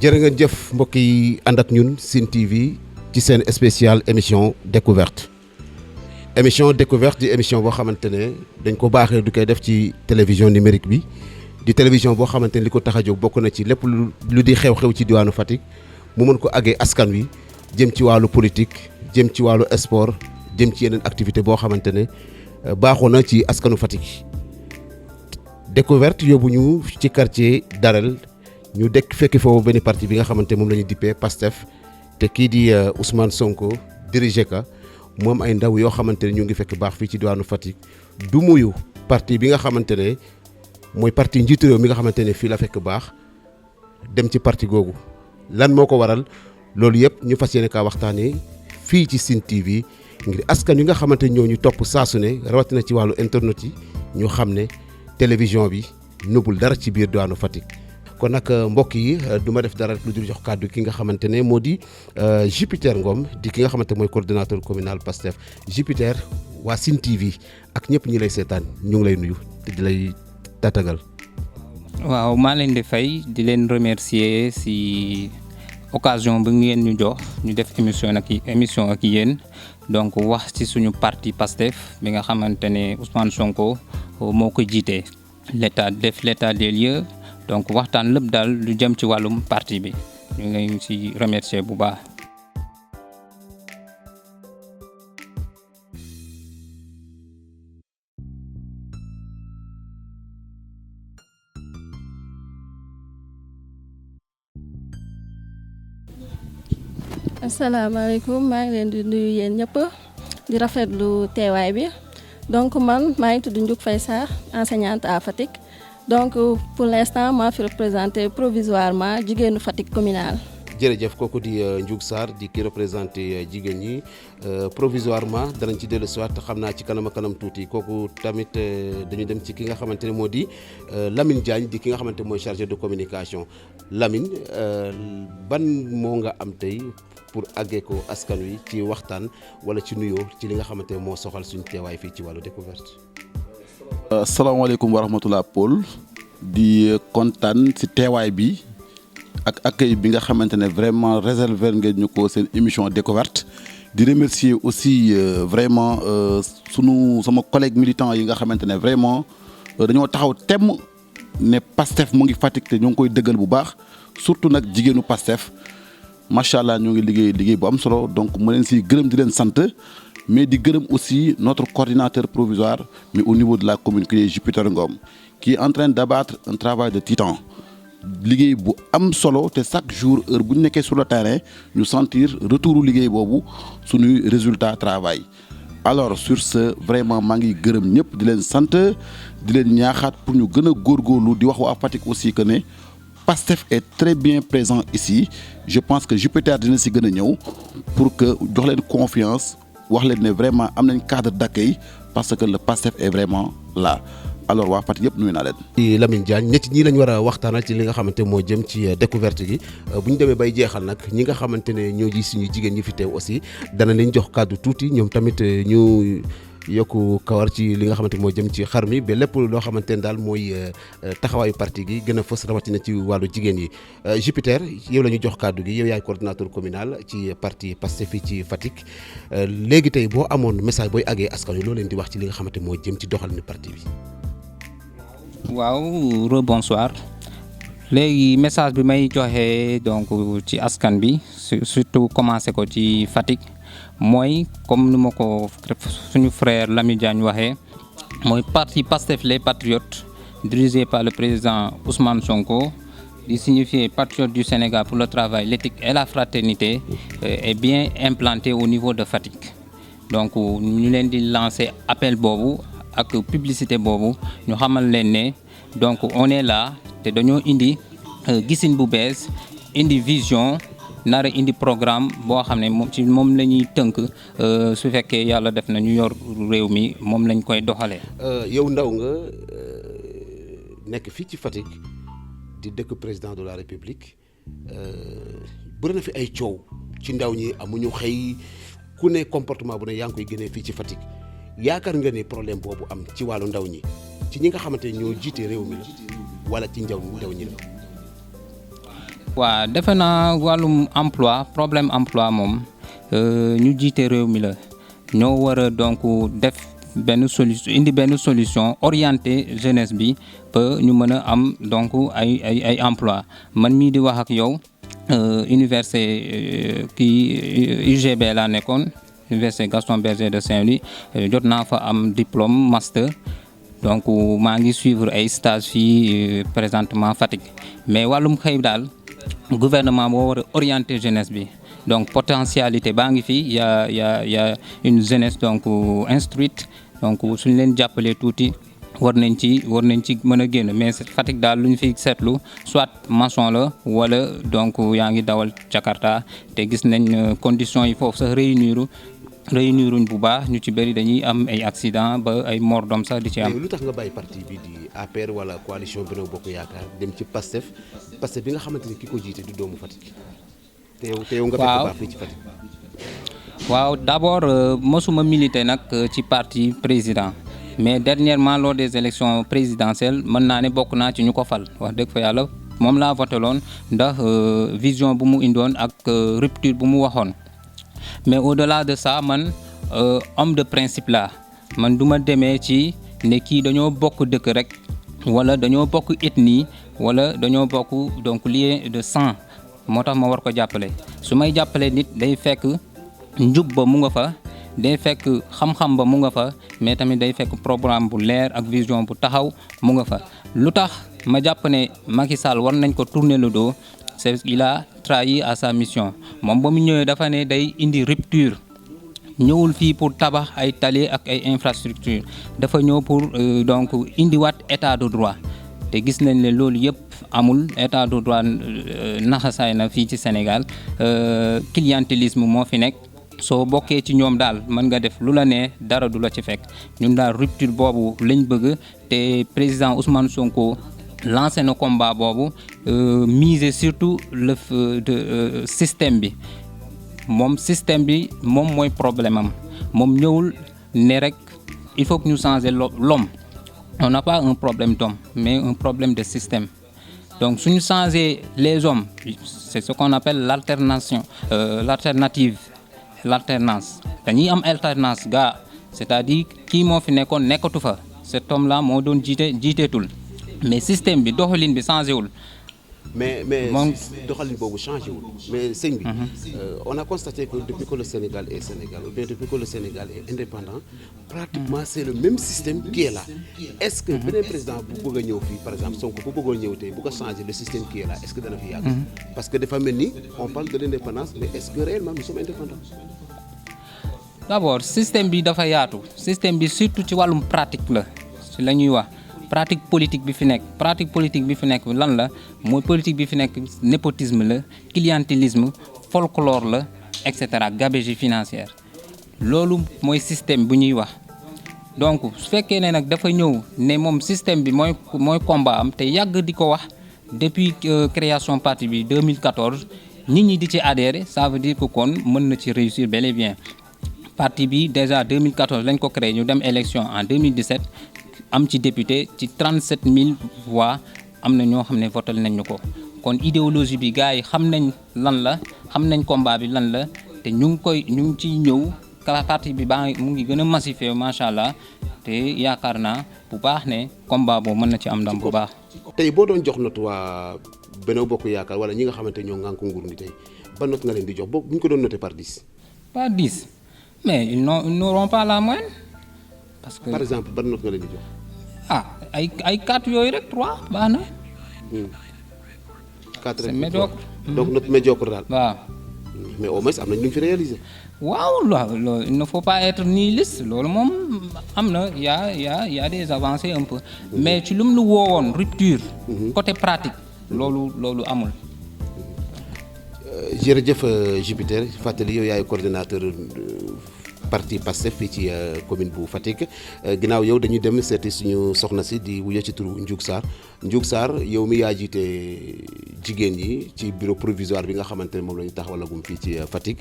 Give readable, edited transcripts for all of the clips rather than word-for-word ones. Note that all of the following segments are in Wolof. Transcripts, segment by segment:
jërë ngeen jëf mbokk yi ànd ak ñun Sine TV ci seen spécial émission découverte di émission boo xamante ne dañ ko baaxee du koy def ci télévision numérique bi di télévision boo xamante ne li ko tax a jóg bokk na ci lépp lu di xew-xew ci diwaanu Fatick mu mën ko àggee askan wi jëm ci wàllu politique jëm ci wàllu sport jëm ci yeneen activité boo xamante ne baaxoo na ci askanu Fatick découverte yóbbu ñu ci quartier Darel ñu fekki foofu benn parti bi nga xamante moom la ñu dippee PASTEF te kii di Ousmane Sonko dirigé ka moom ay ndaw yoo xamante ne ñu ngi fekk baax fii ci diwaanu Fatick du muyu parti bi nga xamante ne mooy parti njiitu réew mi nga xamante ne fii la fekk baax dem ci parti googu lan moo ko waral loolu yëpp ñu fas yéene kaa waxtaanee fii ci Sine TV ngir askan yi nga xamante ñoo ñu topp saa su ne rawatina ci wàllu internet yi ñu xam ne télévision bi nëbbul dara ci biir diwaanu Fatick. kon nag mbokk yi du ma def dara lu dul jox kàddu ki nga xamante ne moo di Jupiter Ngom di ki nga xamante mooy coordonnateur communal PASTEF Jupiter waa Sine TV ak ñëpp ñi lay seetaan ñu ngi lay nuyu te di lay tatagal. waaw maa leen di fay di leen remercier si occasion bi ngeen ñu jox ñu def émission ak yéen donc wax ci suñu parti PASTEF bi nga xamante ne Ousmane Sonko moo ko jiite l'état des lieux. donc waxtaan lépp daal lu jëm ci wàllum parti bi ñu ngi leen ci remercier bu baax. asalaamaaleykum maa ngi leen di nuyu yéen ñëpp di rafetlu teewaay bi donc man maa ngi tudd Ndiouk Faye Sarr enseignante à Fatick. donc pour l'instant maa fi représenté provisoirement jigéenu Fatick communal. jërëjëf kooku di Ndiouk Sarr di ki représenté jigéen ñi provisoirement danañ ci dellu si waat xam naa ci kanam tuuti kooku tamit dañu dem ci ki nga xamante ne moo di Lamine Diagne di ki nga xamante mooy chargé de communication Lamine ban moo nga am tey pour àggee ko askan wi ci waxtaan wala ci nuyoo ci li nga xamante ne moo soxal suñu teewaay fii ci wàllu découverte. asalaamaaleykum wa rahmatulah Paul di kontaan ci teewaay bi ak accueil bi nga xamante ne vraiment réserver ngeen ñu ko seen émission découverte di remercier aussi vraiment sama collègue militant yi nga xamante ne vraiment dañoo taxaw temm ne PASTEF mu ngi Fatick te ñoo ngi koy dëggal bu baax surtout nag jigéenu PASTEF macha allah ñoo ngi liggéey bu am solo donc ma leen siy gërëm di leen sant. mais di gërëm aussi notre coordinateur provisoire mais au niveau de la commune qui est Jupiter Ngom qui est en train d'abattre un travail de titan liggéey bu am solo te chaque jour heure bu ñu nekkee sur le terrain ñu sentir retouru liggéey boobu suñuy résultat travail alors sur ce vraiment maa ngi gërëm ñëpp di leen sant di leen ñaaxaat pour ñu gën a góorgóorlu di wax waa Fatick aussi que ne PASTEF est très bien présent ici je pense que Jupiter dina si gën a ñëw pour que jox leen confiance wax leen ne vraiment am nañ cadre d'accueil parce que le PASTEF est vraiment là alors waa Fatick yëpp nuyu naa leen. di Lamine Diagne ñett ñii lañ war a waxtaanal ci li nga xamante moo jëm ci découverte gi bu ñu demee bay jeexal nag ñi nga xamante ne ñoo ji suñu jigéen ñi fi teew aussi dana leen jox kàddu tuuti ñoom tamit ñu yokku kawar ci li nga xamante moo jëm ci xar mi ba lépp loo xamante ne daal mooy taxawaayu parti gi gën a fës rawatina ci wàllu jigéen yi Jupiter yow la ñu jox kàddu gi yow yaay coordinateur communal ci parti PASTEF fii ci Fatick léegi tey boo amoon message booy àggee askan wi loo leen di wax ci li nga xamante moo jëm ci doxalinu parti bi. waaw rebonsoir léegi message bi may joxe donc ci askan bi surtout commencé ko ci Fatick mooy comme ni ma ko suñu frère Lamine Diagne waxee mooy parti PASTEF les patriotes dirigé par le président Ousmane Sonko di signifier patriote du Sénégal pour le travail l'éthique et la fraternité est bien implanté au niveau de Fatick donc ñu leen di lancer appel boobu ak publicité boobu ñu xamal leen ne donc on est là te dañoo indi gisin bu bees indi vision nara indi programme boo xam ne moom la ñuy tënk su fekkee yàlla def na ñu yor réew mi moom lañ koy doxalee. yow ndaw nga nekk fii ci Fatick di dëkk président de la République bëri na fi ay coow ci ndaw ñi amuñu xëy ku ne comportement bu ne yaa ngi koy génnee fii ci Fatick yaakaar nga ne problème boobu am ci wàllu ndaw ñi ci ñi nga xamante ne ñoo jiite réew mi la wala ci ndaw ñi la. waaw defe naa wàllum emploi problème emploi moom ñu jiite réew mi la ñoo war a donc def benn solution indi benn solution orientée jeunesse bi ba ñu mën a am donc ay emploi man mii di wax ak yow université UGB laa nekkoon université Gaston Berger de Saint-Louis jot naa fa am diplôme master donc maa ngi suivre ay stage fii présentement Fatick mais wàllum xëy daal gouvernement moo war a orienter jeunesse bi donc potentialité baa ngi fii y a une jeunesse donc instruite donc suñ leen jàppalee tuuti war nañ ci mën a génn mais Fatick daal lu ñu fi seetlu soit maçon la wala donc yaa ngi dawal Jakarta te gis nañ conditions yi foofu sax réuniruñ bu baax ñu ci bëri dañuy am ay accident ba ay mort d'homme sax di ci am. lu tax nga bàyyi parti bi di APR wala coalition Benno Bokk Yaakaar dem ci Pastef bi nga xamante ni ki ko jiite du doomu Fatick. te yow nga fekk baax fii ci Fatick. waaw d'abord mosuma militer nag ci parti président mais dernièrement lors des élections présidentielles mën naa ne bokk naa ci ñu ko fal wax dëgg fa yàlla moom laa voté loon ndax vision bu mu indoon ak rupture bu mu waxoon. mais au-delà de ça man homme de principe la man du ma demee ci ne kii dañoo bokk dëkk rek wala dañoo bokk ethnie wala dañoo bokk donc lien de sang moo tax ma war ko jàppale su may jàppale nit day fekk njub ba mu nga fa day fekk xam-xam ba mu nga fa mais tamit day fekk programme bu leer ak vision bu taxaw mu nga fa lu tax ma jàpp ne Macky Sall war nañ ko tourner le dos c'est il a trahi à sa mission moom ba mu ñëwee dafa ne day indi rupture ñëwul fii pour tabax ay tali ak ay infrastructure dafa ñëw pour donc indiwaat état de droit te gis nañ ne loolu yëpp amul état de droit naxasaay na fii ci Sénégal clientélisme moo fi nekk soo bokkee ci ñoom daal mën nga def lu la ne dara du la ci fekk ñun daal rupture boobu lañ bëgg te président Ousmane Sonko lancé na combat boobu miser surtout le système bi système bi moom mooy problème am moom ñëwul ne rek il faut que ñu changer l'homme on n'a pas un problème d'homme mais un problème de système donc suñu changer les hommes c'est ce qu'on appelle l'alternance dañuy am alternance gaa c'est-à-dire kii moo fi nekkoon nekkatu fa cet homme là moo doon jiiteetul mais système bi doxalin bi changé wul. mais doxalin boobu changé wul mais sëñ bi. on a constaté que depuis que le Sénégal est Sénégal ou bien depuis que le Sénégal est indépendant pratiquement c'est le même système qui est là est-ce que beneen président bu bëgg a ñëw fii par exemple Sonko bu bëggoon ñëw tey bu ko changer le système qui est là est-ce que dana fi yàgg. parce que dafa mel ni on parle de l'indépendance mais est-ce que réellement nous sommes indépendants. d'abord système bi dafa yaatu système bi surtout ci wàllum pratique la ci la ñuy wax. pratique politique bi fi nekk lan la mooy politique bi fi nekk népotisme la clientélisme folklore la et cetera gabegie financière loolu mooy système bu ñuy wax donc su fekkee ne nag dafa ñëw ne moom système bi mooy combat am te yàgg di ko wax depuis création parti bi 2014 nit ñi di ci adhérer ça veut dire que kon mën na ci réussir bel et bien parti bi déjà 2014 lañ ko créé ñu dem élection en 2017 am ci député ci 37 000 voix am na ñoo xam ne votal nañ ñu ko kon idéologie bi gars yi xam nañ lan la xam nañ combat bi lan la te ñu ngi ciy ñëw parti bi mu ngi gën a massifié macha allah te yaakaar naa bu baax ne combat boobu mën na ci am ndam bu baax. tey boo doon jox note waa Benno Bokk Yaakaar wala ñi nga xamante ñoo ngànk nguur ni tey ba note nga leen di jox bu ñu ko doon noté par 10. par 10 mais ils n'auront pas la moyenne. parce que par exemple ban note nga leen di jox. ay 4 yooyu rek 3 baax na. 4 c'est médiocre. donc note médiocre daal. waaw. mais au moins am nañ lu ñu fi réaliser. waaw loolu il ne faut pas être nihiliste loolu moom am na y a des avancées un peu. mais ci lu mu lu woowoon rupture. côté pratique loolu amul. jërëjëf Jupiter fàttali yow yaay coordinateur parti Pastef fii ci commune bu Fatick ginnaaw yow dañuy dem seeti suñu soxna si di wuyoo ci turu Ndiouk Sarr yow mi yaa jiite jigéen ñi ci bureau provisoire bi nga xamante ne moom la ñu taxawalagum fii ci Fatick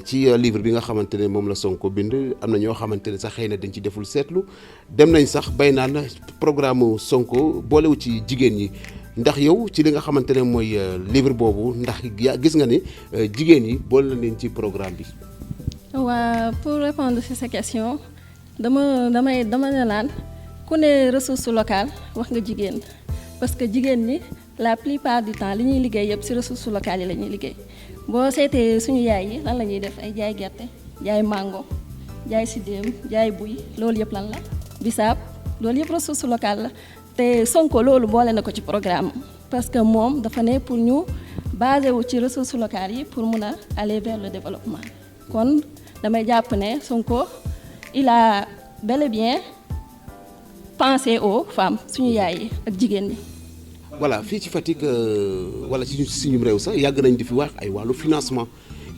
ci livre bi nga xamante ne moom la Sonko bind am na ñoo xamante ne sax xëy na dañ ci deful seetlu dem nañ sax bay naan programme Sonko boolewu ci jigéen ñi ndax yow ci li nga xamante ne mooy livre boobu ndax gis nga ni jigéen yi boole na leen ci programme bi. waa pour répondre ci sa question dama ne laan ku ne ressource locale wax nga jigéen parce que jigéen ñi la plupart du temps li ñuy liggéey yëpp ci ressources locales yi la ñuy liggéey boo seetee suñu yaay yi lan la ñuy def ay jaay gerte jaay mango jaay sidéem jaay buy loolu yëpp lan la bisaab loolu yëpp ressource locale la te Sonko loolu boole na ko ci programme parce que moom dafa ne pour ñu basé wu ci ressources locales yi pour mun a aller vers le développement kon damay jàpp ne Sonko il a bel et bien pensé aux femmes suñu yaay yi ak jigéen ñi. voilà fii ci Fatick wala ci suñu réew sax yàgg nañ di fi wax ay wàllu financement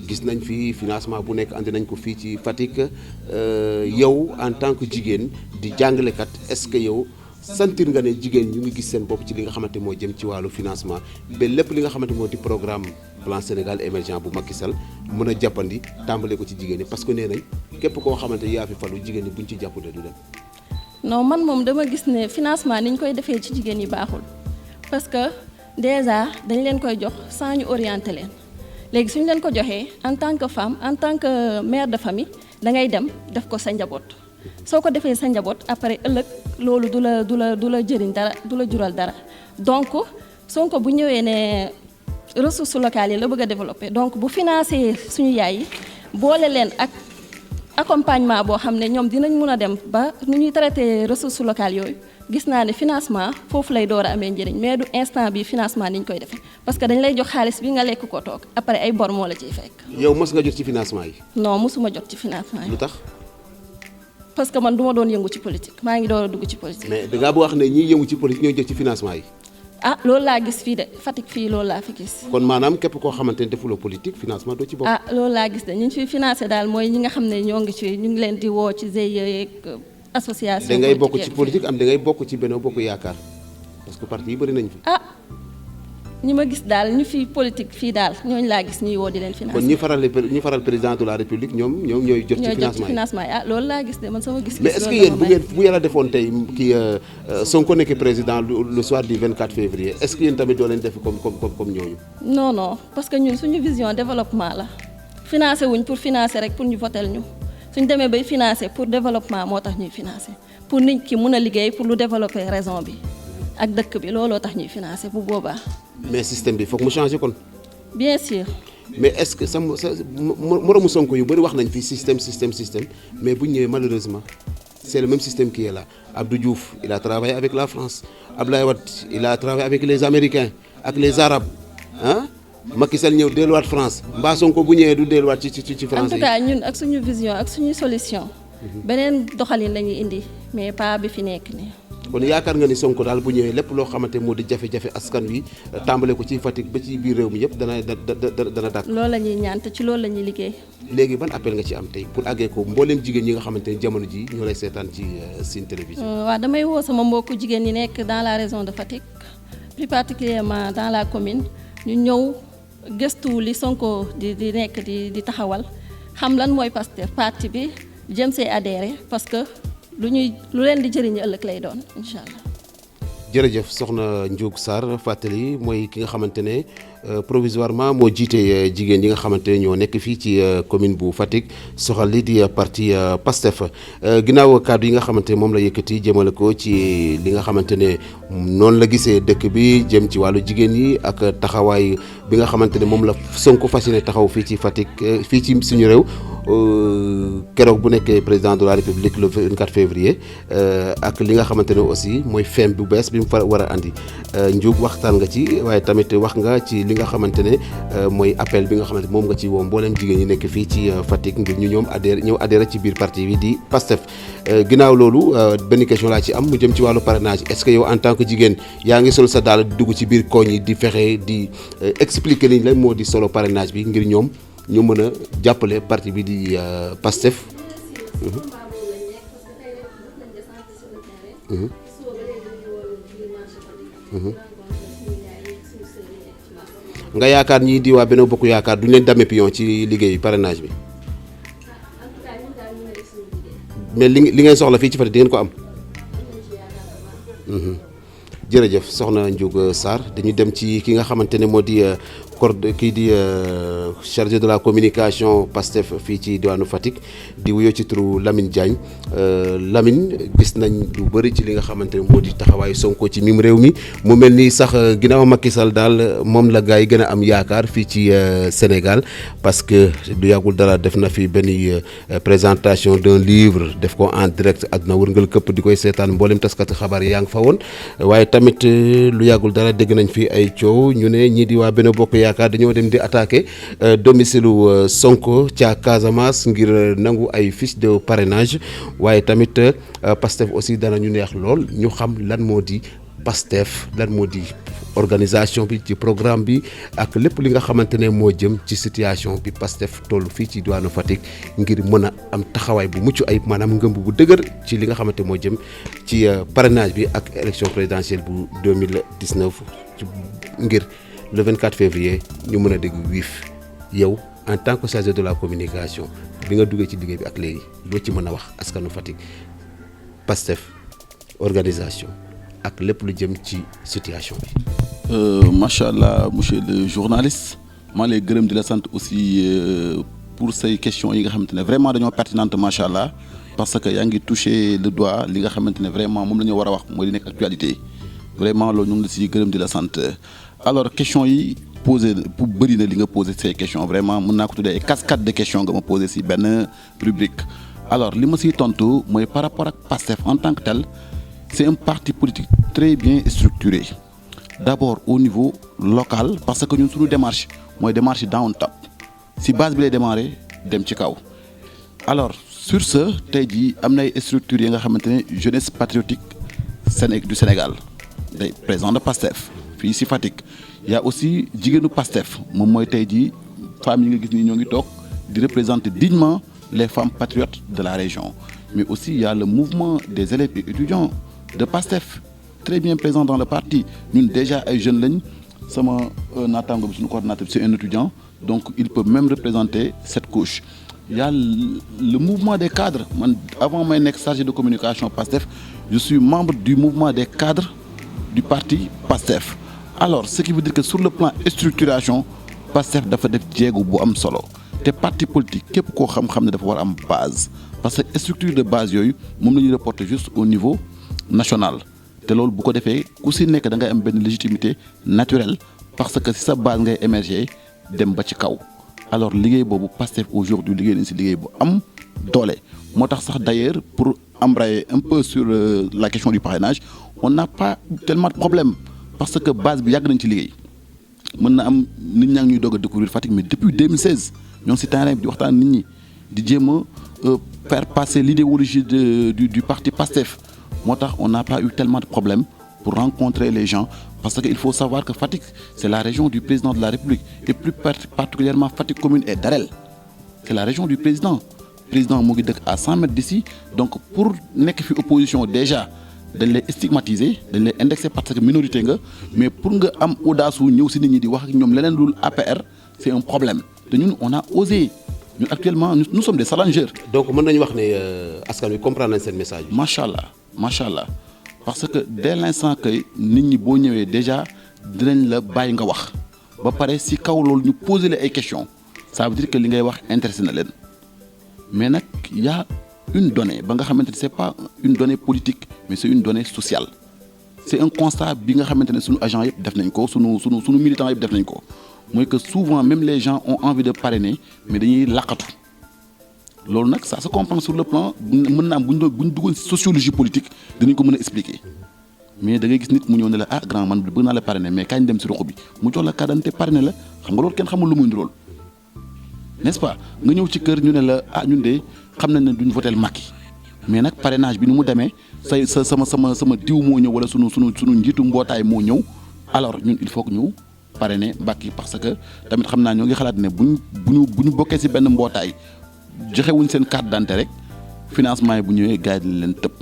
gis nañ fi financement bu nekk andi nañ ko fii ci Fatick yow en tant que jigéen di jàngalekat est-ce que yow sentir nga ne jigéen ñu ngi gis seen bopp ci li nga xamante moo jëm ci wàllu financement ba lépp li nga xamante moo di programme plan Sénégal émergent bu Macky Sall mën a jàppandi tàmbale ko ci jigéen ñi parce que nee nañ képp koo xamante yaa fi falu jigéen ñi buñ ci jàppale du dem. non man moom dama gis ne financement ni ñu koy defee ci jigéen ñi baaxul. parce que déjà dañ leen koy jox sans ñu orienter leen léegi suñu leen ko joxee en tant que femme en tant que mère de famille da ngay dem def ko sa njaboot soo ko defee sa njaboot après ëllëg loolu du la jëriñ dara du la jural dara donc Sonko bu ñëwee ne ressources locales yi la bëgg a développer donc bu financer suñu yaay yi boole leen ak accompagnement boo xam ne ñoom dinañ mun a dem ba nu ñuy traiter ressources locales yooyu. gis naa ne financement foofu lay door a amee njëriñ mais du instant bi financement ni ñu koy defee parce que dañ lay jox xaalis bi nga lekk ko toog après ay bor moo la ciy fekk. yow mos nga jot ci financement yi. non mosuma jot ci financement yi. lu tax. parce que man du ma doon yëngu ci politique maa ngi door a dugg ci politique. mais dangaa bëgg wax ne ñiy yëngu ci politique ñooy jot ci financement yi. ah loolu laa gis fii de Fatick fii loolu laa fi gis. kon maanaam képp koo xamante ne defuloo politique financement doo ci bokk. ah loolu laa gis de ñu fi financé daal mooy ñi nga xam ne ñoo ngi ci ñu ngi leen di woo ci GIE association. da ngay bokk ci politique am da ngay bokk ci Benno Bokk Yaakaar parce que parti yi bëri nañ fi. ah ñi ma gis daal ñu fi politique fii daal ñooñu laa gis ñuy woo di leen financer. kon ñi faral président de la république ñoom ñooy jot ci financement yi ah loolu laa gis de man sama gis. mais est-ce que yéen bu yàlla defoon tey kii Sonko nekk président le soir du 24 février est-ce que yéen tamit doo leen def comme ñooñu. non parce que ñun suñu vision développement la financer wuñ pour financer rek pour ñu votel ñu. suñ demee bay financer pour développement moo tax ñuy financer pour nit ki mun a liggéey pour lu développer raison bi ak dëkk bi looloo tax ñuy financer bu boobaa. mais système bi foog mu changer kon. bien sûr. mais est-ce que sa moromu Sonko yu bëri wax nañ fi système mais bu ñu ñëwee malheureusement c'est le même système qui est là Abdou Diouf il a travaillé avec la France Abdoulaye Wade il a travaillé avec les Américains ak les Arabes ah. Macky Sall ñëw delluwaat France mbaa Sonko bu ñëwee du delluwaat ci France yi. en tout cas ñun ak suñu vision ak suñu solution. beneen doxalin la ñuy indi mais pas bi fi nekk nii. kon yaakaar nga ni Sonko daal bu ñëwee lépp loo xamante moo di jafe-jafe askan wi tàmbale ko ci Fatick ba ci biir réew mi yëpp dana dàkk. loolu la ñuy ñaan te ci loolu la ñuy liggéey. léegi ban appel nga ci am tey pour àggee ko mbooleem jigéen ñi nga xamante ne jamono ji ñoo lay seetaan ci Sine Télévision. waaw damay woo sama mbokku jigéen ñi nekk dans la région de Fatick plus particulièrement dans la commune ñu ñëw. gëstu li Sonko di nekk di taxawal xam lan mooy Pastef parti bi jëm see adhéré parce que lu leen di jëriñ ëllëg lay doon incha allah. jërëjëf soxna Ndiogou Sarr fàttali mooy ki nga xamante ne provisoirement moo jiite jigéen yi nga xamante ne ñoo nekk fii ci commune bu Fatick soxal li di parti Pastef ginnaaw kàddu yi nga xamante ne moom la yëkkati jëmale ko ci li nga xamante ne noonu la gisee dëkk bi jëm ci wàllu jigéen yi ak taxawaay bi nga xamante ne moom la Sonko fas yéene taxaw fii ci Fatick fii ci suñu réew keroog bu nekkee président de la République le 24 février ak li nga xamante ne aussi mooy feem bu bees bi mu fa war a andi Ndiouk waxtaan nga ci waaye tamit wax nga ci li nga xamante ne mooy appel bi nga xamante moom nga ci woo mbooleem jigéen ñi nekk fii ci Fatick ngir ñu ñëw adhéré ci biir parti bi di Pastef ginnaaw loolu benn question laa ci am mu jëm ci wàllu parrainage est-ce que yow en tant que jigéen yaa ngi sol sa daal di dugg ci biir koñ yi di fexe di expliquer liñ la moo di solo parrainage bi ngir ñoom ñu mën a jàppale parti bi di Pastef. nga yaakaar ñii di waa Benno Bokk Yaakaar duñ leen dame pion ci liggéey parrainage bi mais li ngeen soxla fii ci Fatick di ngeen ko am. jërëjëf soxna Ndiouga Sarr dañu dem ci ki nga xamante ne moo di kii di chargé de la communication Pastef fii ci diwaanu Fatick di wuyoo ci turu Lamine Diagne Lamine gis nañ lu bëri ci li nga xamante ne moo di taxawaayu Sonko ci mim réew mi mu mel ni sax ginnaaw Macky Sall daal moom la gars yi gën a am yaakaar fii ci Sénégal parce que du yàggul dara def na fi benn présentation d'un livre def ko en direct àdduna wërngal këpp di koy seetaan mboolem taskati xabaar yaa ngi fa woon waaye tamit lu yàggul dara dégg nañ fi ay coow ñu ne ñii di waa Benno Bokk Yaakaar dañoo dem di attaquer domicile Sonko ca Casamance ngir nangu ay fiche de parrainage waaye tamit Pastef aussi dana ñu neex lool ñu xam lan moo di Pastef lan moo di organisation bi ci programme bi ak lépp li nga xamante ne moo jëm ci situation bi Pastef toll fii ci diwaanu Fatick ngir mën a am taxawaay bu mucc ayib maanaam ngëmb bu dëgër ci li nga xamante moo jëm ci parrainage bi ak élection présidentielle bu 2019 ngir le 24 février ñu mën a dégg wiif yow en tant que chargé de la communication bi nga duggee ci liggéey bi ak léegi loo ci mën a wax askanu Fatick Pastef organisation ak lépp lu jëm ci situation bi. macha allah monsieur le journaliste maa lay gërëm di la sant aussi pour say questions yi nga xamante ne vraiment dañoo pertinentes macha allah parce que yaa ngi touché le doigt li nga xamante ne vraiment moom la ñu war a wax mooy li nekk actualité vraiment loolu ñu ngi la si gërëm di la sant. alors question yi posé pour bëri na li nga posé ces questions vraiment mën naa ko tuddee ay cascade de questions nga ma posé si benn rubrique alors li ma siy tontu mooy par rapport ak Pastef en tant que tel c'est un parti politique très bien structuré d'abord au niveau local parce que ñun suñu démarche mooy démarche down top si base bi lay démarrer dem ci kaw alors sur ce tey jii am na ay structures yi nga xamante ne jeunesse patriotique du Sénégal day président de Pastef fii si Fatick y a aussi jigéenu Pastef moom mooy tey jii femmes yi nga gis nii ñoo ngi toog di représenter dignement les femmes patriotes de la région mais aussi il y a le mouvement des élèves et étudiants de Pastef très bien présent dans le parti ñun déjà ay jeunes lañ sama naataango bi suñu coordinateur bi c'est un étudiant donc il peut même représenter cette couche il y a le mouvement des cadres man avant may nekk chargé de communication Pastef je suis membre du mouvement des cadres du parti Pastef alors ce qui veut dire que sur le plan structuration Pastef dafa def jéego bu am solo te parti politique képp koo xam-xam ne dafa war a am base parce que structure de base yooyu moom la ñuy reporter juste au niveau national te loolu bu ko defee ku si nekk da ngay am benn légitimité naturelle parce que si sa base ngay émerger dem ba ci kaw alors liggéey boobu Pastef aujourd'hui liggéey nañ si liggéey bu am doole moo tax sax d'ailleurs pour embrayer un peu sur la question du parrainage on n'a pas tellement de problème parce que base bi yàgg nañ ci liggéey mën na am nit ñaa ngi ñuy doog a découvrir Fatick mais depuis 2016 ñoo ngi si terrain bi di waxtaan nit ñi di jéem a faire passer l'idéologie du parti Pastef moo tax on n'a pas eu tellement de problèmes pour rencontrer les gens parce que il faut savoir que Fatick c'est la région du président de la République et plus particulièrement Fatick commune et Darel c'est la région du président moo ngi dëkk à 100 mètres d'ici donc pour nekk fi opposition déjà dañ lay stigmatiser dañ lay indexer parce que minorité nga mais pour nga am audace wu ñëw si nit ñi di wax ak ñoom leneen dul APR c'est un problème te ñun on a osé ñun actuellement nous sommes des challengers. donc mën nañu wax ne askan wi comprendre nañ seen message bi. macha allah parce que dès l'instant que nit ñi boo ñëwee déjà dinañ la bàyyi nga wax ba pare si kaw loolu ñu poser la ay questions ça veut dire que li ngay wax intéressé na leen mais nag y a une donnée ba nga xamante ne c'est pas une donnée politique mais c'est une donnée sociale c'est un constat bi nga xamante ne sunu agent yëpp def nañ ko sunu militants yëpp def nañ ko mooy que souvent même les gens ont envie de parrainer mais dañuy laqatu loolu nag ça se comprend sur le plan mën na am bu ñu duggoon sociologie politique dinañ ko mën a expliquer mais da ngay gis nit mu ñëw ne la ah grand man bëgg naa la parrainer mais kañ dem si roq bi mu jox la carte d'identité parrainer la xam nga loolu kenn xamul lu muy ndurool n'est-ce pas nga ñëw ci kër ñu ne la ah ñun de xam nañ ne duñ voter Macky mais nag parrainage bi ni mu demee sama diw moo ñëw wala sunu njiitu mbootaay moo ñëw alors ñun il faut que ñu parrainer Macky parce que tamit xam naa ñoo ngi xalaat ne bu ñu bokkee ci benn mbootaay joxewuñ seen carte d'identité rek financement yi bu ñëwee gars yi dañ leen tëb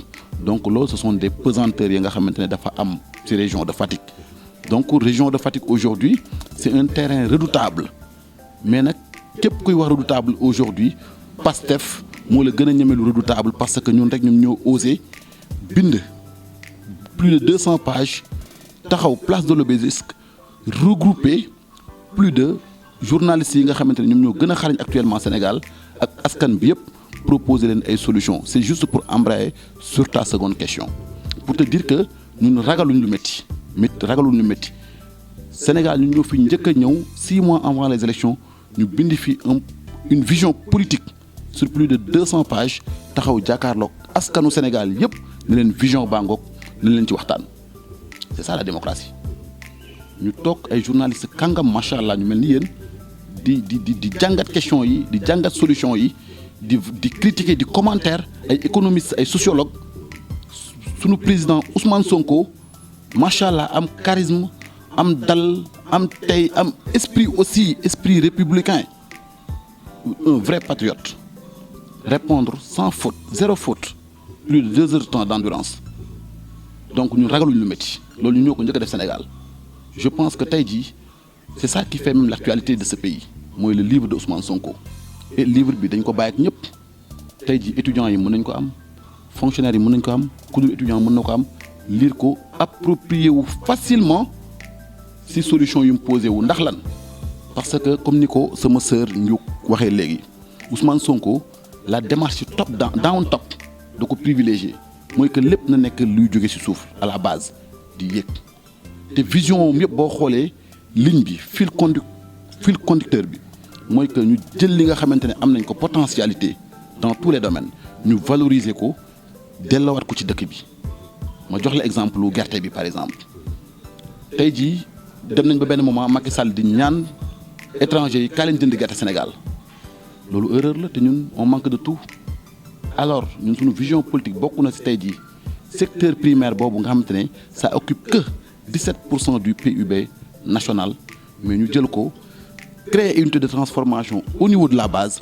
donc loolu ce sont des pesanteurs yi nga xamante ne dafa am ci région de Fatick donc région de Fatick aujourd'hui c'est un terrain redoutable mais nag képp kuy wax redoutable aujourd'hui Pastef moo la gën a ñeme lu redoutable parce que ñun rek ñun ñoo osé bind plus de 200 pages taxaw place de l'Obélisque regrouper plus de journalistes yi nga xamante ne ñoom ñoo gën a xarañ actuellement Sénégal ak askan bi yëpp proposer leen ay solutions c'est juste pour embrayer sur ta seconde question pour te dire que ñun ragaluñ lu métti ragaluñ lu métti Sénégal ñun ñoo fi njëkk a ñëw 6 mois avant les élections ñu bind fi une vision politique sur plus de 200 pages taxaw jàkkaarloog askanu Sénégal yëpp ne leen vision baa ngoog ne leen ci waxtaan c'est ça la démocratie ñu toog ay journalistes kàngam macha allah ñu mel ni yéen di jàngat question yi di jàngat solution yi di critiquer di commentaire ay économistes ay sociologues sunu président Ousmane Sonko macha allah am charisme am dal am tey am esprit aussi esprit républicain un vrai patriote répondre sans faute zéro faute plus de 2 heures de temps d'endurance donc ñu ragaluñ lu métti loolu ñu ñoo ko njëkk a def Sénégal je pense que tey jii c'est ça qui fait même l'actualité de ce pays mooy le livre de Ousmane Sonko et livre bi dañ ko bàyyi ak ñëpp tey jii étudiants yi mën nañ ko am fonctionnaires yi mën nañ ko am ku dul étudiant mën na ko am lire ko approprier wu facilement si solution yu mu posé wu ndax lan parce que comme ni ko sama sœur ñu waxee léegi Ousmane Sonko la démarche top down top da ko privilégié mooy que lépp na nekk luy jóge ci suuf à la base di yéeg te vision moom yëpp boo xoolee ligne bi fil conducteur bi mooy que ñu jël li nga xamante ne am nañ ko potentialité dans tous les domaines ñu valoriser ko delloowaat ko ci dëkk bi ma jox la exemple lu gerte bi par exemple tey jii dem nañ ba benn moment Macky Sall di ñaan étrangers yi kaa leen jënd gerte Sénégal loolu erreur la te ñun on manque de tout alors ñun suñu vision politique bokk na ci tey jii secteur primaire boobu nga xamante ne ça occupe que 17% du PIB national mais ñu jël ko créer unité de transformation au niveau de la base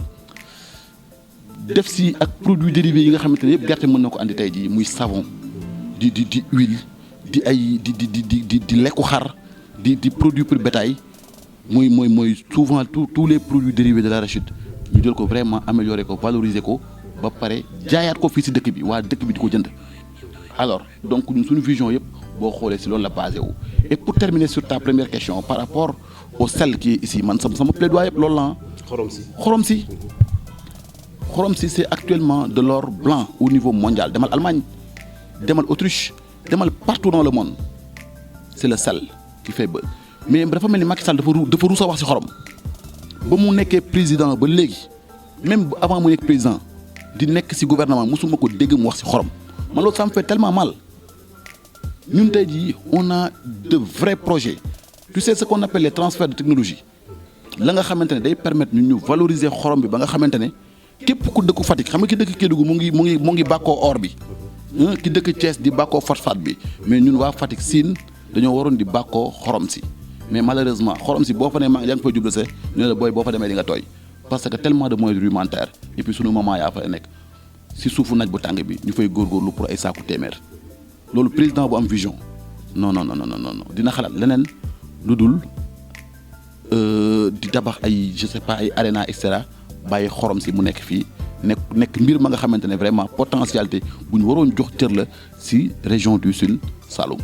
def ci ak produits dérivés yi nga xamante ne yëpp gerte mën na ko andi tey jii muy savon di huile di ay di lekku xar di produits pour bétail mooy souvent tous les produits dérivés de l'arachide ñu jël ko vraiment améliorer ko valoriser ko ba pare jaayaat ko fii ci dëkk bi waa dëkk bi di ko jënd alors donc ñun suñu vision yëpp boo xoolee ci loolu la basé wu et pour terminer sur ta première question par rapport au sel qui est ici man sama plaidoyer yëpp loolu la xorom si c'est actuellement de l'or blanc au niveau mondial demal Allemagne demal Autriche demal partout dans le monde c'est le sel qui fait ba mais dafa mel ni Macky Sall dafa ruus a wax ci xorom ba mu nekkee président ba léegi même avant mu nekk président di nekk ci gouvernement mosuma ko dégg mu wax ci xorom man loolu ça me fait tellement mal ñun tey jii on a de vrais projets tu sais ce qu'on appelle les transferts de technologie la nga xamante ne day permettre ñun ñu valoriser xorom bi ba nga xamante ne képp ku dëkku Fatick xam nga ki dëkk Kédougou mu ngi bàkkoo or bi ki dëkk Thiès di bàkkoo phosphate bi mais ñun waa Fatick Sine dañoo waroon di bàkkoo xorom si mais malheureusement xorom si boo fa ne yaa ngi fay jublu see ñu ne la booy boo fa demee di nga tooy parce que tellement de moyens rudimentaires et puis sunu maman yaa fa nekk si suufu naaj bu tàng bi ñu fay góorgóorlu pour ay saaku téeméer loolu président bu am vision non dina xalaat leneen lu dul di tabax ay je sais pas ay arena et cetera bàyyi xorom si mu nekk fii nekk mbir ma nga xamante ne vraiment potentialité bu ñu waroon jox cër la si région du Sine Saloum.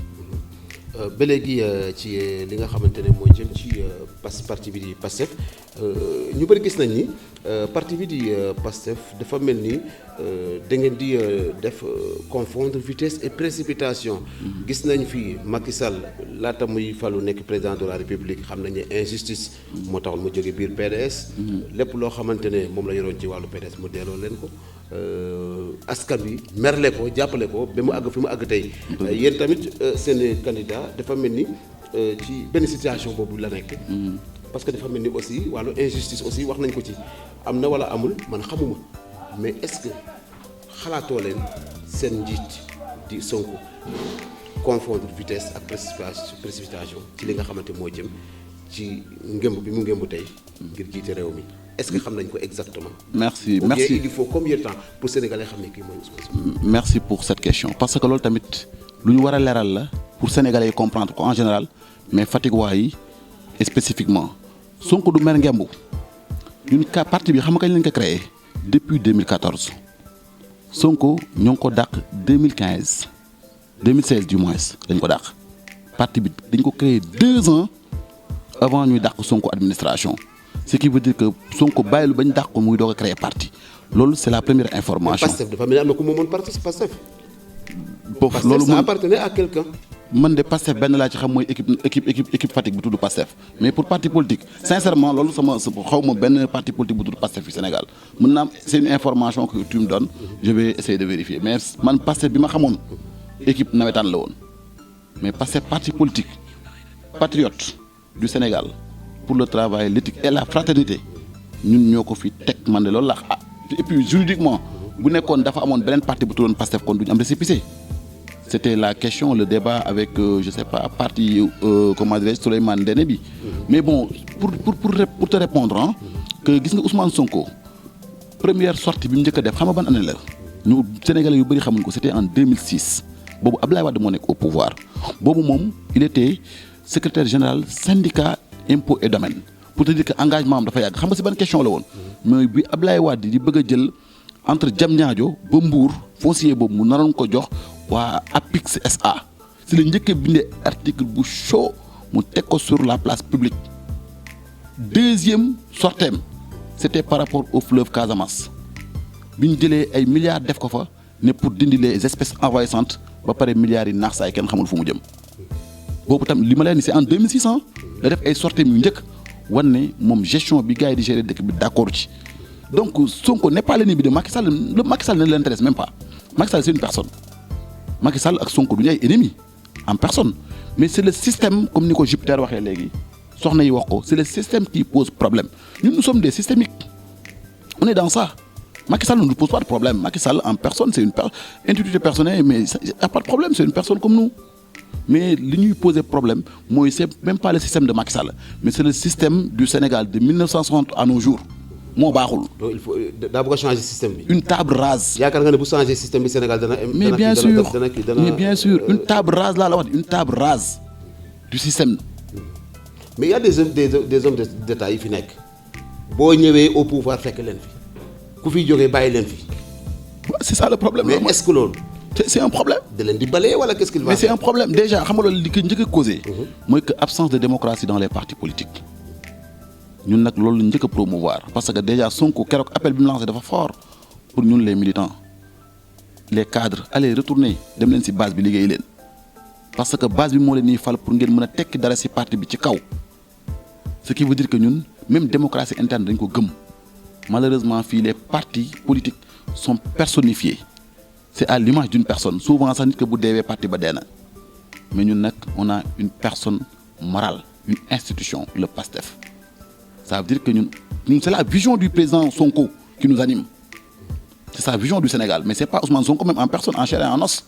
ba léegi ci li nga xamante ne moo jëm ci parti bi di PASTEF ñu bëri gis nañ ni parti bi di PASTEF dafa mel ni da ngeen di def confondre vitesse et précipitation. gis nañ fi Macky Sall laata muy falu nekk président de la République xam nañ ne injustice moo taxoon mu jóge biir PDS. lépp loo xamante ne moom la yoroon ci wàllu PDS mu delloo leen ko. askan bi merle ko jàppale ko ba mu àgg fi mu àgg tey. yéen tamit seen candidat dafa mel ni ci benn situation boobu la nekk. parce que dafa mel ni aussi wàllu injustice aussi wax nañ ko ci am na wala amul man xamuma mais est-ce que xalaatoo leen seen njiit di Sonko confondre vitesse ak précipitation ci li nga xamante moo jëm ci ngëmb bi mu ngëmb tey ngir jiite réew mi. est-ce que xam nañ ko exactement. merci il faut combien de temps pour sénégalais xam ne kii mooy Ousmane Sonko. merci pour cette question parce que loolu tamit lu ñu war a leeral la pour sénégalais yi comprendre ko en général mais Fatick waa yi spécifiquement Sonko du mer ngembu ñun parti bi xam nga kañ lañ ko créé depuis 2014 Sonko ñoo ngi ko dàq 2016 du moins lañ ko dàq parti bi dañ ko créé 2 ans avant ñuy dàq Sonko administration ce qui veut dire que Sonko bàyyilu bañ dàq ko muy doog a créer parti loolu c'est la première information. Pastef dafa mel ni am na ku moomoon parti Pastef. boof loolu ça appartenait à quelqu'un. man de Pastef benn laa ci xam mooy équipe Fatick bu tudd Pastef mais pour parti politique sincèrement loolu sama xaw ma benn parti politique bu tudd Pastef fi Sénégal mën naa am c'est une information que tu me donnes je vais essayer de vérifier mais man Pastef bi ma xamoon équipe nawetaan la woon mais Pastef parti politique patriote du Sénégal pour le travail l'éthique et la fraternité ñun ñoo ko fi teg man de loolu la et puis juridiquement bu nekkoon dafa amoon beneen parti bu tuddoon Pastef kon duñu am récépissé. C'était la question, le débat avec, je sais pas, parti, comment dirais-je, Souleymane Ndéné bi. Mais bon, pour te répondre, hein, que gis nga Ousmane Sonko, première sortie bi mu njëkk a def xam nga ban année la ñu Sénégalais yu bëri xamuñ ko c'était en 2006 boobu Abdoulaye Wade moo nekk au pouvoir boobu moom il était secrétaire général syndicat impôts et domaines pour te dire que engagement am dafa yàgg xam nga si ban question la woon mooy bi Abdoulaye Wade di bëgg a jël entre Diamniadio ba Mbour foncier boobu mu naroon ko jox waa APIX SA si la njëkk a bindee article bu chaud mu teg ko sur la place publique deuxième sorteem c'était par rapport au fleuve Casamance bi ñu jëlee ay milliards def ko fa ne pour dindi les espèces envahissantes ba pare milliards yi naax saay kenn xamul fu mu jëm boobu tam li ma leen ni c'est en 2006 la def ay sorteem yu njëkk wan ne moom gestion bi gars yi di gérer dëkk bi d'accord ci donc Sonko n'est pas l'ennemi de Macky Sall Macky Sall ne l'intéresse même pas Macky Sall c'est une personne Macky Sall ak Sonko du ñu ay ennemis en personne mais c'est le système comme ni ko Jupiter waxee léegi soxna yi wax ko c'est le système qui pose problème ñun nous sommes des systémiques on est dans ça Macky Sall ne nous pose pas de problème Macky Sall en personne c'est une entité personnelle mais il n'y a pas de problème c'est une personne comme nous mais li ñuy poser problème mooy c'est même pas le système de Macky Sall mais c'est le système du Sénégal de 1960 à nos jours moo baaxul. donc il faut daa bëgg a changer système bi. une table rase. yaakaar nga ne bu changer système bi Sénégal dana. mais bien sûr mais bien sûr une table rase laa la wax une table rase du système. mais il y a des hommes d'État yi fi nekk boo ñëwee au pouvoir fekk leen fi ku fiy jógee bàyyi leen fi. c'est ça le problème. mais est-ce que loolu. c'est un problème. da leen di balayer wala qu'est-ce qu'il va. mais c'est un problème déjà xam nga loolu li ko njëkk a causé. mooy que absence de démocratie dans les partis politiques. ñun nag loolu la njëkk a promouvoir parce que déjà Sonko keroog appel bi mu lancé dafa fort pour ñun les militants les cadres allez retourner dem leen ci base bi liggéey leen parce que base bi moo leen ñuy fal pour ngeen mën a tekki dara ci parti bi ci kaw ce qui veut dire que ñun même démocratie interne dañ ko gëm malheureusement fii les partis politiques sont personnifiés c'est à l'image d'une personne souvent sax nit que bu deewee parti ba dee na mais ñun nag on a une personne morale une institution le PASTEF. Ça veut dire que nous c'est la vision du président Sonko qui nous anime. C'est sa vision du Sénégal. Mais c'est pas Ousmane Sonko même en personne, en chair et en os.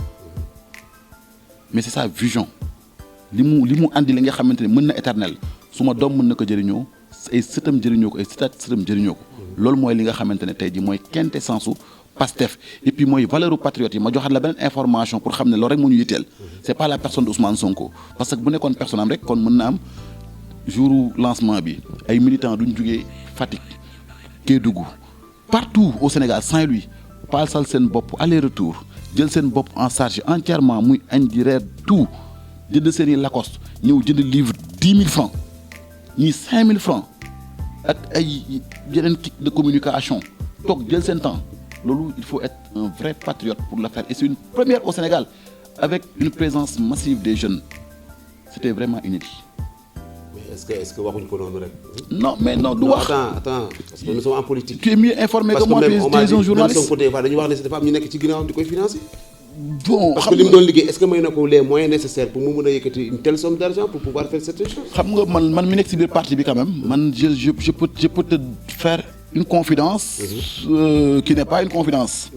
Mais c'est sa vision. li mu andi li nga xamante ne mën na éternel su ma doom mën na ko jëriñoo ay sëtam jëriñoo ko ay sëtam jëriñoo ko loolu mooy li nga xamante ne tey jii mooy quintessence su Pastef et puis mooy valeur patriote yi ma joxaat la beneen information pour xam ne loolu rek moo ñu yitteel c'est pas la personne de Ousmane Sonko parce que bu nekkoon personne am rek kon mën na am jour lancement bi ay militants duñ jugee Fatick Kédougou partout au Sénégal Saint-Louis paasal seen bopp aller-retour jël seen bopp en charge entièrement muy añ di reer tout jënd seen i Lacoste ñëw jënd livre 10 000 francs ñii 5 000 francs ak ay yeneen kit de communication toog jël seen temps loolu il faut être un vrai patriote pour le faire et c'est une première au Sénégal avec une présence massive des jeunes c'était vraiment inédit. Est-ce que waxuñ ko noonu rek. non mais non du wax attends parce que nous sommes en politique. tu es mieux informé que moi tu es un journaliste. parce que même dañuy wax ne dafa am ñu nekk ci ginnaawam di koy financer. bon parce que li mu doon liggéey est-ce que may na ko les moyens nécessaires pour mu mën a yëkkati une telle somme d'argent pour pouvoir faire cette chose. xam nga man mi nekk ci biir parti bi quand même man je peux te faire une confidence. Qui n'est pas une confidence.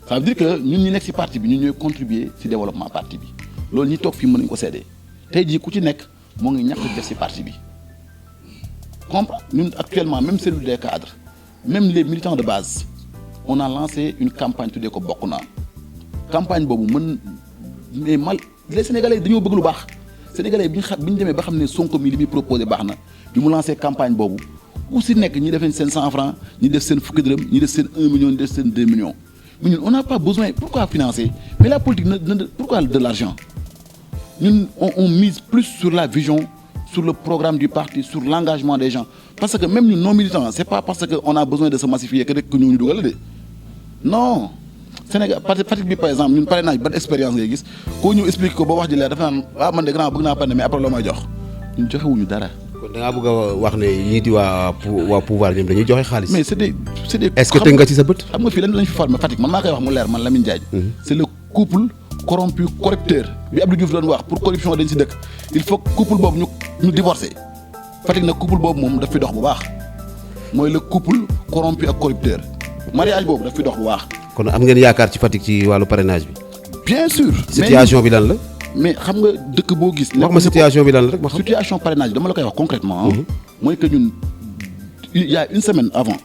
Ça veut dire que ñun ñi nekk ci parti bi ñun ñooy contribuer ci développement parti bi loolu ñi toog fii mën nañu ko seede tey jii ku ci nekk moo ngi ñàkk def ci parti bi. comprendre ñun actuellement même cellule des cadres même les militants de base on a lancé une campagne tuddee ko bokk naa campagne boobu mais les Sénégalais dañoo bëgg lu baax Sénégalais bi ñu demee ba xam ne Sonko mi li muy proposé baax na bi mu lancé campagne boobu ku si nekk ñi def seen 100 francs ñi def seen fukki dërëm ñi def seen 1 million ñi def seen 2 millions mais ñun on n'a pas besoin pourquoi financer mais la politique pourquoi de l'argent ñun on mise plus sur la vision, sur le programme du parti, sur l'engagement des gens. Parce que même nous non militants, c'est pas parce qu'on a besoin de se massifier que nous nous dougalons. Non. Sénégal Fatick bi par exemple ñun parrainage ban expérience ngay gis koo ñu explique ko ba wax ji leer dafa naan ah man de grand bëgg naa parrainer mais après loo may jox ñun joxewuñu dara. kon da ngaa bëgg a wax ne ñii di waa pouvoir ñoom dañuy joxe xaalis. mais c'est des est-ce que teg nga ci sa bët. xam nga fii lañ fi formé Fatick man maa koy wax mu leer man Lamine Diagne. c'est le couple corrompu corrupteur bi Abdou Diouf doon wax pour corruption dañ si dëkk il faut couple boobu ñu divorcer Fatick nag couple boobu moom daf fi dox bu baax mooy le couple corrompu ak corrupteur mariage boobu daf fi dox bu baax. kon am ngeen yaakaar ci Fatick ci wàllu parrainage bi. bien sûr. situation bi lan la. mais xam nga dëkk boo gis. wax ma situation bi lan la rek ma xam. situation parrainage bi dama la koy wax concrètement mooy que ñun il y a une semaine avant.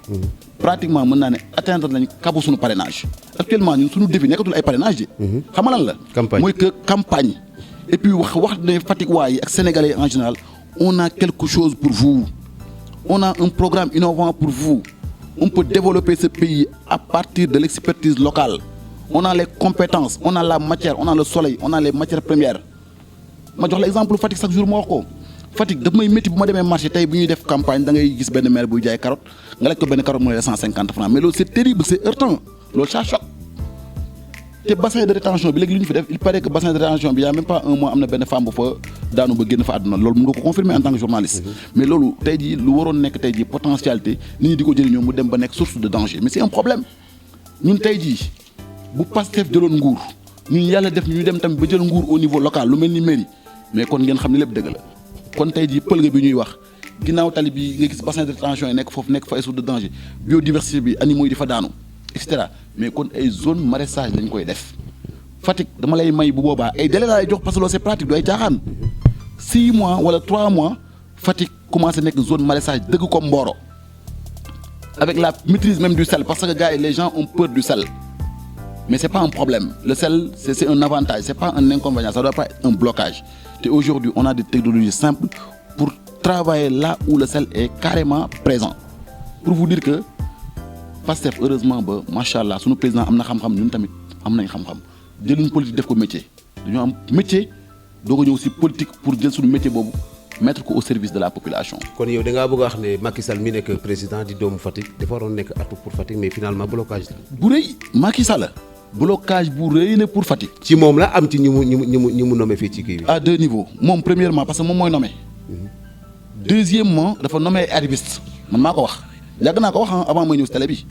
pratiquement mën naa ne atteindre nañ kabu suñu parrainage. actuellement ñun suñu défi nekkatul ay parrainage ji. xam nga lan la. campagne mooy que campagne. et puis wax ne Fatick waa yi ak sénégalais en général on a quelque chose pour vous. on a un programme innovant pour vous. On peut développer ce pays à partir de l'expertise locale. On a les compétences, on a la matière, on a le soleil, on a les matières premières. Ma jox l'exemple Fatick chaque jour ma wax ko Fatick daf may métti bu ma demee marché tey bu ñuy def campagne da ngay gis benn maire buy jaay carotte nga laaj ko benn carotte mooy la 150 francs mais loolu c'est terrible, c'est heurtant loolu ça choque. te bassin de rétention bi léegi lu ñu fi def il paraît que bassin de rétention bi y a même pas un mois am na benn femme bu fa daanu ba génn fa àdduna loolu mën nga ko confirmer en tant que journaliste. mais loolu tey jii lu waroon nekk tey jii potentialité nit ñi di ko jëriñoo mu dem ba nekk source de danger mais c'est un problème ñun tey jii bu Pastef jëloon nguur ñun yàlla def ñu dem tamit ba jël nguur au niveau local lu mel ni mairie mais kon ngeen xam ne lépp dëgg la kon tey jii pëlga bi ñuy wax ginnaaw tali bi nga gis bassin de rétention yi nekk foofu nekk fa ay source de danger biodiversité bi animaux yi di fa daanu et cetera mais kon ay zone maraîchage lañ koy def Fatick dama lay may bu boobaa ay délai laa lay jox parce que loolu c'est pratique du ay caaxaan 6 mois wala 3 mois Fatick commencé nekk zone maraîchage dëgg comme Mboro avec la maîtrise même du sel parce que gars yi les gens ont peur du sel mais c'est pas un problème le sel c'est un avantage c'est pas un inconvénient ça doit pas être un blocage et aujourd'hui on a des technologies simples pour travailler là où le sel est carrément présent pour vous dire que Pastef heureusement ba macha allah sunu président am na xam-xam ñun tamit am nañ xam-xam jëluñ politique def ko métier dañoo am métier doo ko ñëw ci politique pour jël suñu métier boobu mettre ko au service de la population. kon yow da ngaa bëgg a wax ne Macky Sall mi nekk président di doomu Fatick dafa waroon nekk atu pour Fatick mais finalement blocage la. bu rëy Macky Sall blocage bu rëy la pour Fatick. ci moom la am ci ñi mu nommé fii ci kii bi. à 2 niveaux moom premièrement parce que moom mooy nommé. deuxièmement dafa nommé ay arrivistes man maa ko wax yàgg naa ko wax avant may ñëw si télé bi.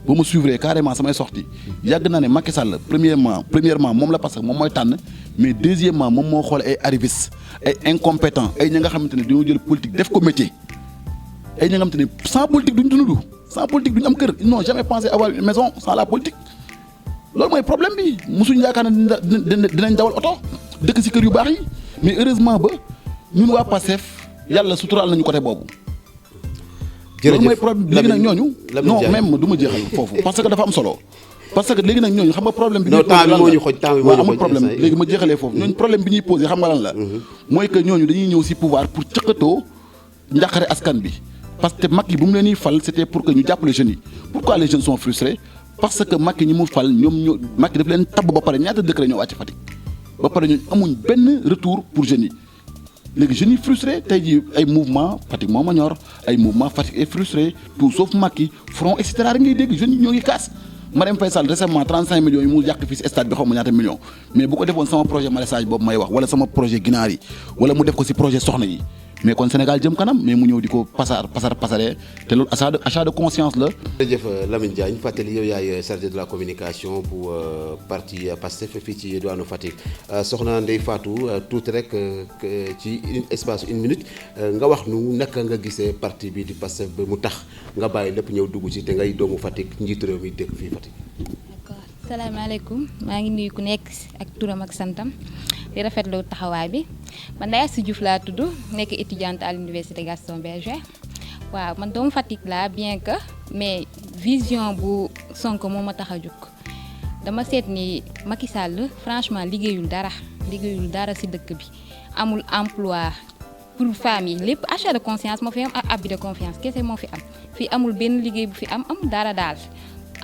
ba mu suivre carrément samay sorties yàgg naa ne Macky Sall premièrement moom la parce que moom mooy tànn mais deuxièmement moom moo xool ay arrivistes ay incompétents ay ñi nga xamante ne dañoo jël politique def ko métier ay ñi nga xamante ne sans politique duñ dund sans politique duñ am kër ils n'ont jamais pensé avoir une maison sans la politique loolu mooy problème bi mosuñu yaakaar ne dinañ dawal oto dëkk ci kër yu baax yi mais heureusement ba ñun waa Pastef yàlla suturaal nañu côté boobu. loolu mooy problème léegi nag ñooñu non même du ma jeexal foofu parce que dafa am solo parce que léegi nag ñooñu xam nga problème bi ñuy posé amul problème léegi ma jeexalee foofu ñooñu problème bi ñuy posé xam nga lan la mooy que ñooñu dañuy ñëw ci pouvoir pour cëkkatoo njàqare askan bi parce que Macky bu mu leen di fal c'était pour que ñu jàppale jeunes yi pourquoi les jeunes sont frustrés parce que Macky ñi mu fal ñoom Macky daf leen tabb ba pare ñaata décret ñoo wàcc Fatick ba pare ñooñu amuñ benn retour pour jeunes yi léegi jeunes yi frustré tey jii ay mouvement Fatick moo ma ñor ay mouvement Fatick est frustré tout sauf Macky front et cetera rek ngay dégg jeunes yi ñoo ngi kaas Marème Faye Sall récemment 35 millions yi mu yàq fii si stade bi xaw ma ñaata millions mais bu ko defoon sama projet maraîchage boobu may wax wala sama projet ginaar yi wala mu def ko si projet soxna yi mais kon Sénégal jëm kanam mais mu ñëw di ko pasaree te loolu achat de conscience la. jërëjëf Lamine Diagne fàttali yow yaay chargé de la communication bu parti Pastef fii ci diwaanu Fatick soxna Ndeye Fatou tuuti rek ci espace 1 minute nga wax nu naka nga gisee parti bi di Pastef ba mu tax nga bàyyi lépp ñëw dugg ci te ngay doomu Fatick njiitu réew mi dëkk fii Fatick. d'accord salaamaaleykum maa ngi nuyu ku nekk ak turam ak santam di rafetlu taxawaay bi man Ndeye Astou Diouf laa tudd nekk étudiante à l'université Gaston Berger waaw man doomu Fatick laa bien que mais vision bu Sonko moo ma tax a jóg dama seet ni Macky Sall franchement liggéeyul dara ci dëkk bi amul emploi pour femmes yi lépp achat de conscience moo fi am ak abus de confiance kese moo fi am fii amul benn liggéey bu fi amul dara daal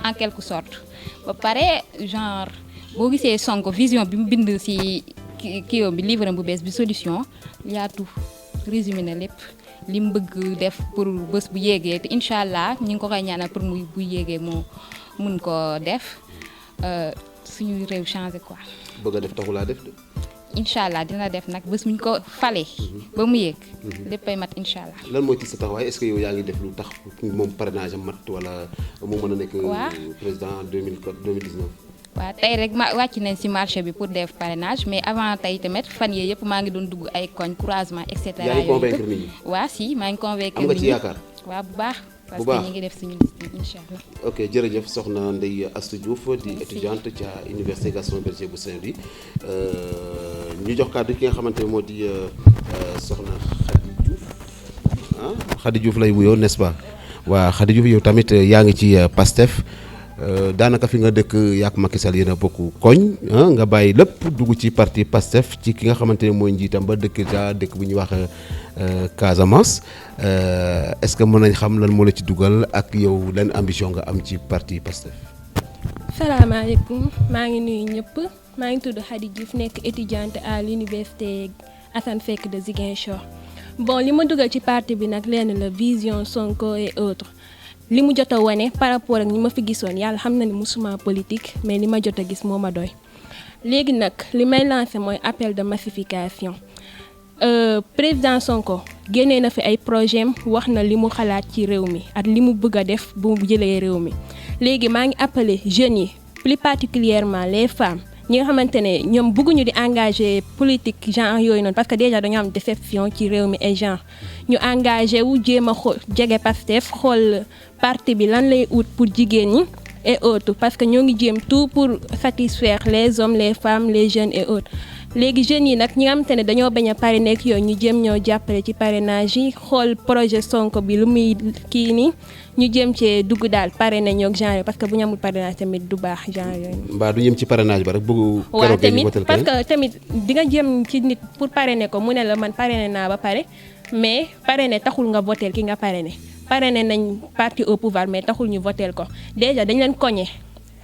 en quelque sorte ba pare genre boo gisee Sonko vision bi mu bind ci kii bi livre bu bees bi solution yaa tout résumé na lépp li mu bëgg def pour bés bu yéegee te incha allah ñu ngi ko koy ñaanal pour muy bu yéegee moo mun ko def suñu réew changé quoi. bëgg a def taxulaa def de. incha allah dina def nag bés bu ñu ko falee. ba mu yéeg. léppay mat incha allah. lan mooy ci sa taxawaay est-ce que yow yaa ngi def lu tax moom parrainage am mat wala mu mën a nekk. waaw président 2019. waaw tey rek wàcc nañ ci marché bi pour def parrainage mais avant tey tamit fan yii yëpp maa ngi doon dugg ay koñ croisement et cetera. yaa ngi convaincre nit ñi. waaw si maa ngi convaincre am nga nit ci ñi yaakaar. waaw bu baax. bu parce baax que ñu ngi def suñu liste incha allah. ok jërëjëf soxna Ndeye Astou Diouf di étudiante ca université Gaston Berger bu Saint-Louis ñu jox kàddu ki nga xamante ne moo di soxna Khady Diouf Khady Diouf lay wuyoo n'est-ce pas waa Khady Diouf yow tamit yaa ngi ci Pastef daanaka fi nga dëkk yaak Macky Sall yéen a bokk koñ nga bàyyi lépp dugg ci parti Pastef ci ki nga xamante ne mooy njiitam ba dëkk ca dëkk bu ñuy wax Casamance est-ce que mën nañ xam lan moo la ci dugal ak yow lan ambition nga am ci parti Pastef. salaamaaleykum maa ngi nuyu ñëpp maa ngi tudd Khady Diouf nekk étudiante à l'université Assane Seck de Ziguinchor bon li ma dugal ci parti bi nag lenn la vision Sonko et autres li mu jot a wane par rapport ak ñi ma fi gisoon yàlla xam na ni musuma politique mais li ma jot a gis moo ma doy léegi nag li may lancé mooy appel de massification président Sonko génnee na fi ay projet am wax na li mu xalaat ci réew mi ak li mu bëgg a def bu jëlee réew mi léegi maa ngi appelé jeunes yi plus particulièrement les femmes ñi nga xamante ne ñoom bëgguñu di engagé politique genre yooyu noonu parce que déjà dañoo am déception ci réew mi et genre ñu engagé wu jéem a xool jege Pastef xool parti bi lan lay ut pour jigéen ñi et autres parce que ñoo ngi jéem tout pour satisfaire les hommes les femmes les jeunes et autres léegi jeunes yi nag ñi nga xamante ne dañoo bañ a parrainer nekk yooyu ñu jéem ñoo jàppale ci parrainage yi xool projet Sonko bi lu muy kii nii ñu jéem cee dugg daal parrainer ñoog genre parce que bu ñu amul parrainage tamit du baax genre yooyu. mbaa du yem ci parrainage ba rek bëgg. waaw tamit parce que tamit di nga jëm ci nit pour parrainer ko mu ne la man parrainer naa ba pare mais parrainer taxul nga voter ki nga parrainer nañ parti au pouvoir mais taxul ñu voter ko déjà dañ leen koñe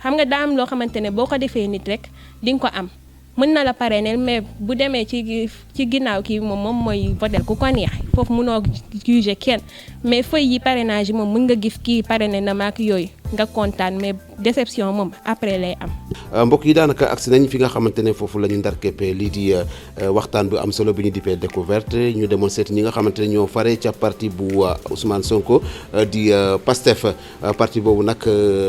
xam nga daa am loo xamante ne boo ko defee nit rek di nga ko am. mën na la parrainer mais bu demee ci ginnaaw kii moom mooy voter ku ko neex foofu mënoo juger kenn mais feuille yi parrainage yi moom mën nga gis kii parrainé na maak yooyu nga kontaan mais déception moom après lay am. mbokk yi daanaka agsi nañ fi nga xamante ne foofu la ñu ndar keppee lii di waxtaan bu am solo bi ñu dippee découverte ñu demoon seeti ñi nga xamante ne ñoo fare ca parti bu Ousmane Sonko di Pastef parti boobu nag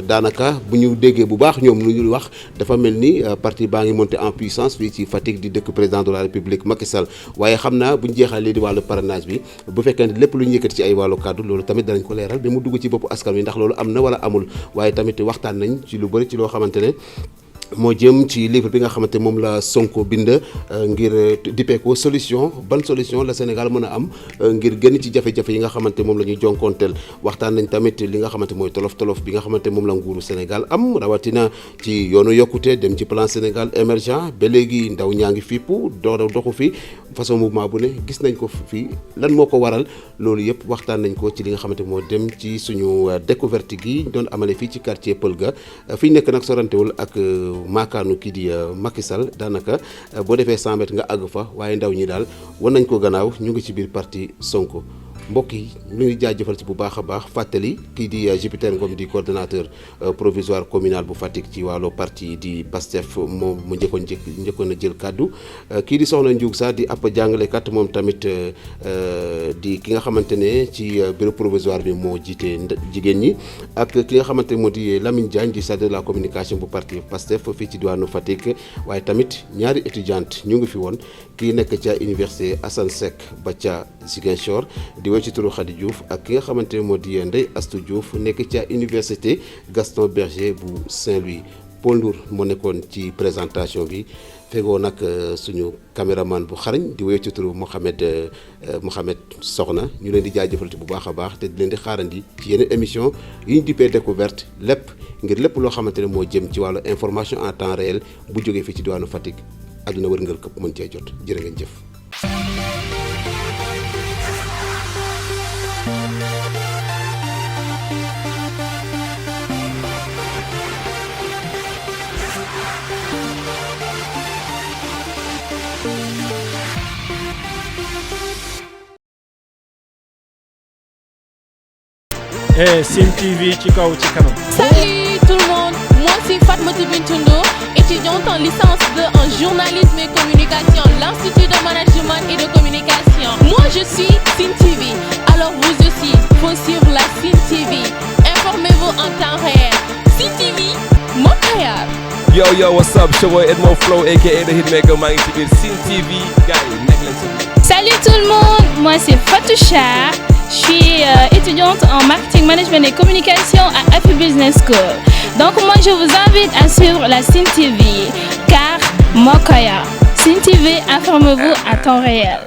daanaka bu ñu déggee bu baax ñoom lu ñuy wax dafa mel ni parti baa ngi monté en puissance fii ci Fatick di dëkk président de la République Macky Sall waaye xam naa bu ñu jeexal lii di wàllu parrainage bi bu fekkee ne lépp lu ñu yëkkati ci ay wàllu kàddu loolu tamit danañ ko leeral ba mu dugg ci boppu askan wi ndax loolu am na wala amul waaye tamit waxtaan nañ ci lu bëri ci loo xamante ne moo jëm ci livre bi nga xamante moom la Sonko bind ngir dippee ko solution ban solution la Sénégal mën a am ngir génn ci jafe-jafe yi nga xamante moom la ñuy jonkoonteel waxtaan nañ tamit li nga xamante mooy tolof-tolof bi nga xamante moom la nguuru Sénégal am rawatina ci yoonu yokkute dem ci plan Sénégal émergent ba léegi ndaw ñaa ngi fippu doxu fi façon mouvement bu ne gis nañ ko fii lan moo ko waral loolu yëpp waxtaan nañ ko ci li nga xamante moo dem ci suñu découverte gi doon amale fii ci quartier Pël ga fi ñu nekk nag sorantewul ak maakaanu kii di Macky Sall daanaka boo defee 100 mètres nga àgg fa waaye ndaw ñi daal wan nañ ko gannaaw ñu ngi ci biir parti Sonko mbokk yi ñu ngi jaajëfal ci bu baax a baax fàttali kii di Jupiter Ngom di coordonnateur provisoire communal bu Fatick ci wàllu parti di Pastef moom mu njëkkoon a jël kàddu kii di Soxna Ndiouk Sarr di ab jàngalekat moom tamit di ki nga xamante ne ci bureau provisoire bi moo jiite jigéen ñi ak ki nga xamante ne moo di Lamine Diagne di chargé de la communication bu parti Pastef fii ci diwaanu Fatick waaye tamit ñaari étudiante ñu ngi fi woon kii nekk ca université Assane Seck ba ca Ziguinchor di ci turu Khady Diouf ak ki nga xamante ne moo di Ndeye Astou Diouf nekk ca université Gaston Berger bu Saint-Louis Paul Ndour moo nekkoon ci présentation bi fegoo nag suñu caméraman bu xarañ di wéy ci turu Mohamed Soxna ñu leen di jaajëfal bu baax a baax te di leen di xaarandi ci yeneen émission yi ñu dippee découverte lépp ngir lépp loo xamante ne moo jëm ci wàllu information en temps réel bu jógee fii ci diwaanu Fatick àdduna wërngal këpp mën cee jot jërë ngeen jëf. et Sine TV ci kaw ci kanam. Salut tout le monde, moi c'est Fatmata Bintoundour, étudiante en licence 2 en journalisme et communication, l'Institut de management et de communication. Moi je suis Sine TV, alors vous aussi, faut suivre la Sine TV. Informez-vous en temps réel. Sine TV, Montréal. Yo, what's up? C'est moi Edmond Flow, aka The Hitmaker, maa ngi ci biir Sine TV, gars yi nekk leen ci biir. Salut tout le monde, moi c'est Fatoucha, je suis étudiante en marketing, management et communication à Happy Business School. Donc moi je vous invite à suivre la Sine TV, car Mokoya. Sine TV, informez-vous à temps réel.